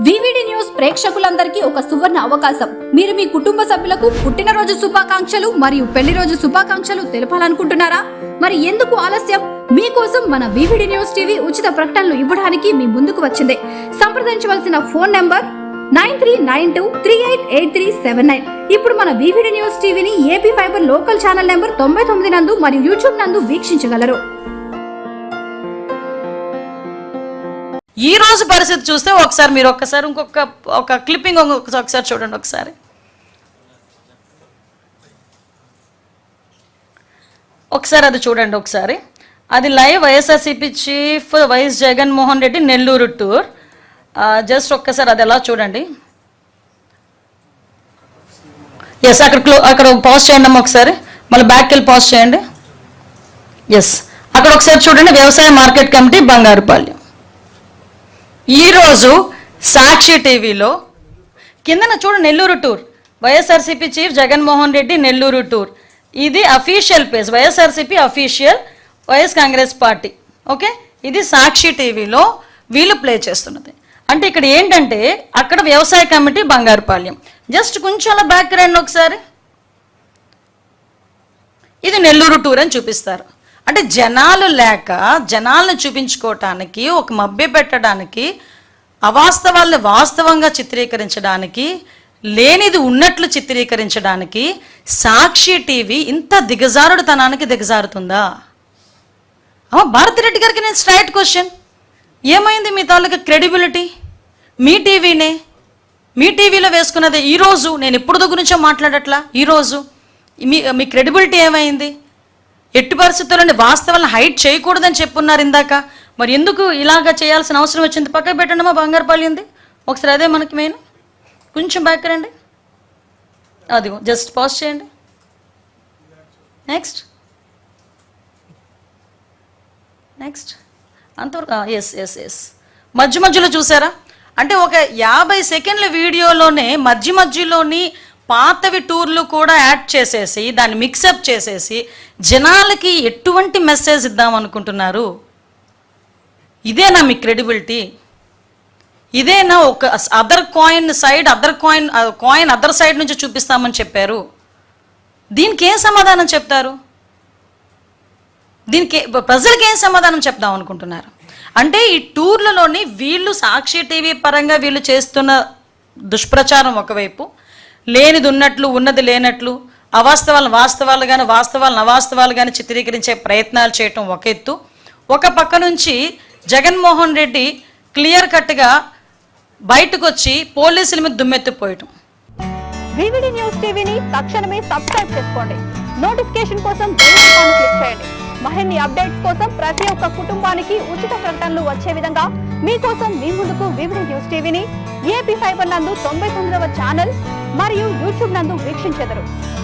VVD news ప్రేక్షకులందరికీ ఒక సువర్ణ అవకాశం. మీరు మీ కుటుంబ సభ్యులకు పుట్టినరోజు శుభాకాంక్షలు మరియు పెళ్లి రోజు శుభాకాంక్షలు తెలపాలనుకుంటున్నారా? మరి ఎందుకు ఆలస్యం? మీకోసం మన వివిడి న్యూస్ టీవీ ఉచిత ప్రకటనలు ఇవ్వడానికి మీ ముందుకు వచ్చింది. సంప్రదించవలసిన ఫోన్ నంబర్ 9392388379. ఇప్పుడు మన వివిడి న్యూస్ టీవీని AP fibre local channel number 99 నందు మరియు యూట్యూబ్ నందు వీక్షించగలరు. ఈ రోజు పరిస్థితి చూస్తే ఒకసారి మీరు ఇంకొక క్లిప్పింగ్ ఒకసారి చూడండి. ఒకసారి అది చూడండి. ఒకసారి అది live YSRCP chief YS Jaganmohan Reddy Nellore tour. Just ఒక్కసారి అది ఎలా చూడండి. ఎస్, అక్కడ పాజ్ చేయండి అమ్మ. ఒకసారి మళ్ళీ బ్యాక్ వెళ్ళి పాజ్ చేయండి. ఎస్, అక్కడ ఒకసారి చూడండి. వ్యవసాయ మార్కెట్ కమిటీ బంగారుపాళ్యం. ఈరోజు సాక్షి టీవీలో కిందన చూడు Nellore tour, YSRCP chief Jaganmohan Reddy Nellore tour. ఇది official page, YSRCP official, YS Congress party. Okay, ఇది సాక్షి టీవీలో వీళ్ళు ప్లే చేస్తున్నది. అంటే ఇక్కడ ఏంటంటే అక్కడ వ్యవసాయ కమిటీ బంగారుపాళ్యం. జస్ట్ కొంచెం అలా బ్యాక్ రండి ఒకసారి. ఇది నెల్లూరు టూర్ అని చూపిస్తారు. అంటే జనాలు లేక జనాలను చూపించుకోవటానికి, ఒక మభ్య పెట్టడానికి, అవాస్తవాల్ని వాస్తవంగా చిత్రీకరించడానికి, లేనిది ఉన్నట్లు చిత్రీకరించడానికి సాక్షి టీవీ ఇంత దిగజారుడుతనానికి దిగజారుతుందా? భారతిరెడ్డి గారికి నేను స్ట్రైట్ క్వశ్చన్, ఏమైంది మీ తాలూకా క్రెడిబిలిటీ? మీ టీవీలో వేసుకున్నదే. ఈరోజు నేను ఎప్పుడు గురించో మాట్లాడట్లా. ఈరోజు మీ క్రెడిబిలిటీ ఏమైంది? ఎట్టి పరిస్థితుల్లోని వాస్తవాలను హైట్ చేయకూడదని చెప్పున్నారు ఇందాక. మరి ఎందుకు ఇలాగా చేయాల్సిన అవసరం వచ్చింది? పక్కకు పెట్టండమ్మా బంగారుపాళ్యంది. ఒకసారి అదే మనకి మెయిన్. కొంచెం బ్యాక్ రండి. అదిగో జస్ట్ పాజ్ చేయండి. నెక్స్ట్ అంతవరకు. ఎస్ మధ్యలో చూసారా? అంటే ఒక 50 సెకండ్ల వీడియోలోనే మధ్యలోని పాతవి టూర్లు కూడా యాడ్ చేసేసి దాన్ని మిక్సప్ చేసేసి జనాలకి ఎటువంటి మెసేజ్ ఇద్దామనుకుంటున్నారు? ఇదేనా మీ క్రెడిబిలిటీ? ఇదేనా ఒక కాయిన్ అదర్ సైడ్ నుంచి చూపిస్తామని చెప్పారు? దీనికి ఏం సమాధానం చెప్తారు? దీనికి ప్రజలకి ఏం సమాధానం చెప్దాం అనుకుంటున్నారు? అంటే ఈ టూర్లలోని వీళ్ళు సాక్షి టీవీ పరంగా వీళ్ళు చేస్తున్న దుష్ప్రచారం ఒకవైపు, లేనిది ఉన్నట్లు ఉన్నది లేనట్లు, అవాస్తవాలను వాస్తవాలు కానీ వాస్తవాలను అవాస్తవాలు కానీ చిత్రీకరించే ప్రయత్నాలు చేయటం ఒక ఎత్తు. ఒక పక్క నుంచి జగన్మోహన్ రెడ్డి క్లియర్ కట్గా బయటకు వచ్చి పోలీసుల మీద దుమ్మెత్తిపోయటం. వివిడి న్యూస్ టీవీని తక్షణమే సబ్స్క్రైబ్ చేసుకోండి. నోటిఫికేషన్ కోసం బెల్ ఐకాన్ క్లిక్ చేయండి. మరిన్ని అప్డేట్స్ కోసం ప్రతి ఒక్క కుటుంబానికి ఉచిత ప్రకటనలు వచ్చే విధంగా మీకోసం మీ ముందుకు వివిడి న్యూస్ టీవీని ఏపీ ఫైబర్ నందు 99వ ఛానల్ మరియు యూట్యూబ్ నందు వీక్షించెదరు.